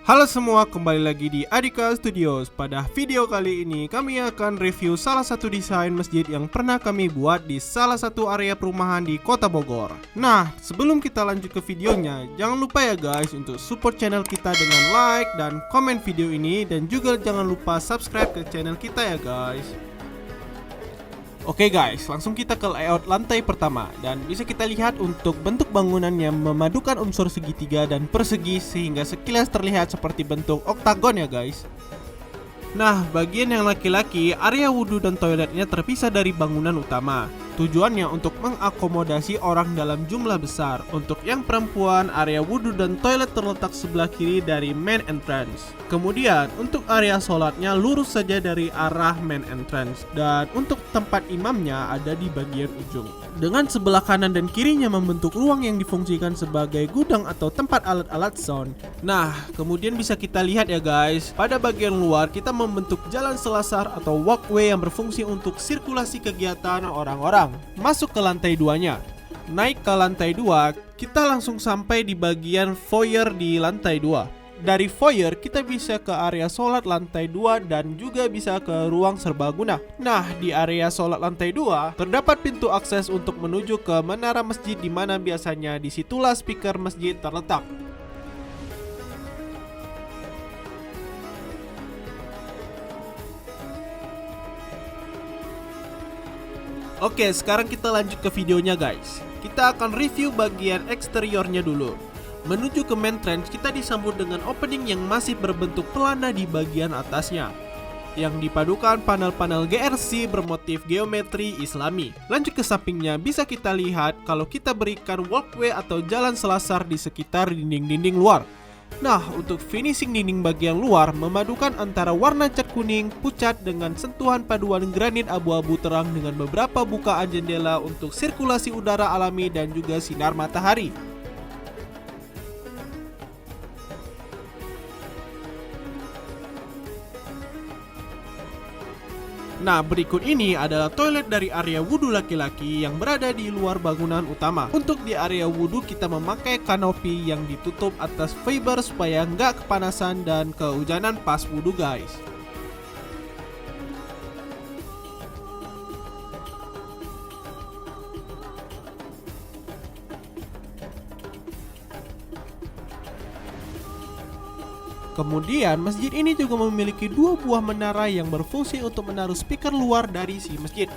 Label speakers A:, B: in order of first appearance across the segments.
A: Halo semua, kembali lagi di Adika Studios. Pada video kali ini kami akan review salah satu desain masjid yang pernah kami buat di salah satu area perumahan di Kota Bogor. Nah, sebelum kita lanjut ke videonya, jangan lupa ya guys untuk support channel kita dengan like dan komen video ini, dan juga jangan lupa subscribe ke channel kita ya guys. Oke guys, langsung kita ke layout lantai pertama, dan bisa kita lihat untuk bentuk bangunannya memadukan unsur segitiga dan persegi sehingga sekilas terlihat seperti bentuk oktagon ya guys. Nah, bagian yang laki-laki, area wudhu dan toiletnya terpisah dari bangunan utama. Tujuannya untuk mengakomodasi orang dalam jumlah besar. Untuk yang perempuan, area wudhu dan toilet terletak sebelah kiri dari main entrance. Kemudian, untuk area sholatnya lurus saja dari arah main entrance. Dan untuk tempat imamnya ada di bagian ujung. Dengan sebelah kanan dan kirinya membentuk ruang yang difungsikan sebagai gudang atau tempat alat-alat sound. Nah, kemudian bisa kita lihat ya guys, pada bagian luar kita membentuk jalan selasar atau walkway yang berfungsi untuk sirkulasi kegiatan orang-orang. Masuk ke lantai 2-nya. Naik ke lantai 2, kita langsung sampai di bagian foyer di lantai 2. Dari foyer kita bisa ke area sholat lantai 2 dan juga bisa ke ruang serbaguna. Nah, di area sholat lantai 2 terdapat pintu akses untuk menuju ke menara masjid, di mana biasanya disitulah speaker masjid terletak. Oke, sekarang kita lanjut ke videonya guys. Kita akan review bagian eksteriornya dulu. Menuju ke main entrance, kita disambut dengan opening yang masih berbentuk pelana di bagian atasnya, yang dipadukan panel-panel GRC bermotif geometri Islami. Lanjut ke sampingnya, bisa kita lihat kalau kita berikan walkway atau jalan selasar di sekitar dinding-dinding luar. Nah, untuk finishing dinding bagian luar memadukan antara warna cat kuning pucat dengan sentuhan paduan granit abu-abu terang dengan beberapa bukaan jendela untuk sirkulasi udara alami dan juga sinar matahari. Nah, berikut ini adalah toilet dari area wudhu laki-laki yang berada di luar bangunan utama. Untuk di area wudhu kita memakai kanopi yang ditutup atas fiber supaya nggak kepanasan dan kehujanan pas wudhu guys. Kemudian, masjid ini juga memiliki dua buah menara yang berfungsi untuk menaruh speaker luar dari si masjid.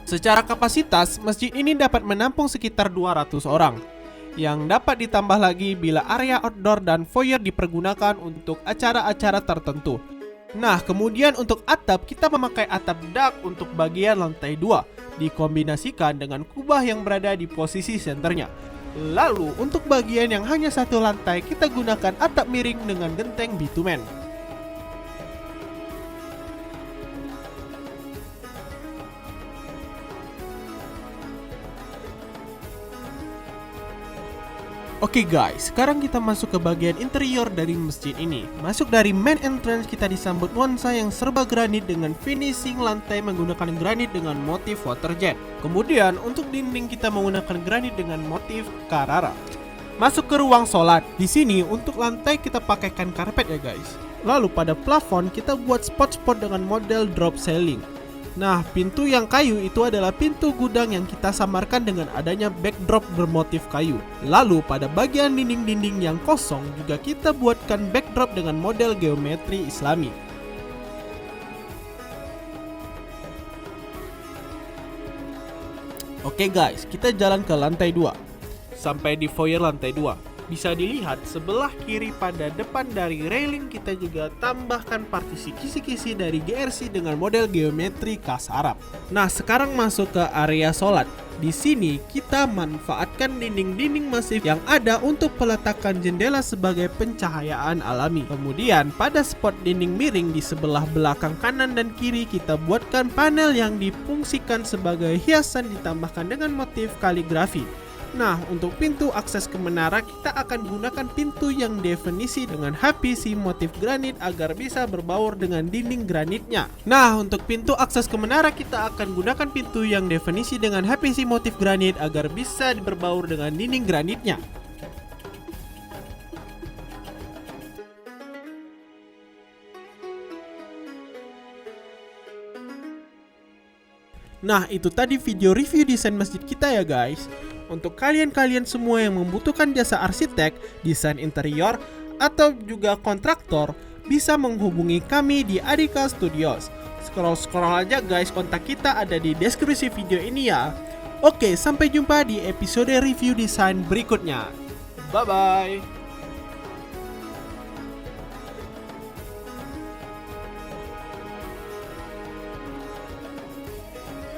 A: Secara kapasitas, masjid ini dapat menampung sekitar 200 orang, yang dapat ditambah lagi bila area outdoor dan foyer dipergunakan untuk acara-acara tertentu. Nah, kemudian untuk atap, kita memakai atap dak untuk bagian lantai 2, dikombinasikan dengan kubah yang berada di posisi senternya. Lalu untuk bagian yang hanya satu lantai, kita gunakan atap miring dengan genteng bitumen. Oke guys, sekarang kita masuk ke bagian interior dari masjid ini. Masuk dari main entrance, kita disambut nuansa yang serba granit dengan finishing lantai menggunakan granit dengan motif waterjet. Kemudian untuk dinding kita menggunakan granit dengan motif Carrara. Masuk ke ruang sholat. Di sini untuk lantai kita pakaikan karpet ya guys. Lalu pada plafon kita buat spot-spot dengan model drop ceiling. Nah, pintu yang kayu itu adalah pintu gudang yang kita samarkan dengan adanya backdrop bermotif kayu. Lalu pada bagian dinding-dinding yang kosong juga kita buatkan backdrop dengan model geometri Islami. Oke guys, kita jalan ke lantai 2. Sampai di foyer lantai 2. Bisa dilihat sebelah kiri pada depan dari railing kita juga tambahkan partisi kisi-kisi dari GRC dengan model geometri khas Arab. Nah, sekarang masuk ke area sholat. Di sini kita manfaatkan dinding-dinding masif yang ada untuk peletakan jendela sebagai pencahayaan alami. Kemudian pada spot dinding miring di sebelah belakang kanan dan kiri kita buatkan panel yang difungsikan sebagai hiasan ditambahkan dengan motif kaligrafi. Nah, untuk pintu akses ke menara kita akan gunakan pintu yang definisi dengan HPC motif granit agar bisa berbaur dengan dinding granitnya. Nah, untuk pintu akses ke menara kita akan gunakan pintu yang definisi dengan HPC motif granit agar bisa berbaur dengan dinding granitnya. Nah, itu tadi video review desain masjid kita ya guys. Untuk kalian-kalian semua yang membutuhkan jasa arsitek, desain interior, atau juga kontraktor, bisa menghubungi kami di Adika Studios. Scroll-scroll aja guys, kontak kita ada di deskripsi video ini ya. Oke, sampai jumpa di episode review desain berikutnya. Bye-bye.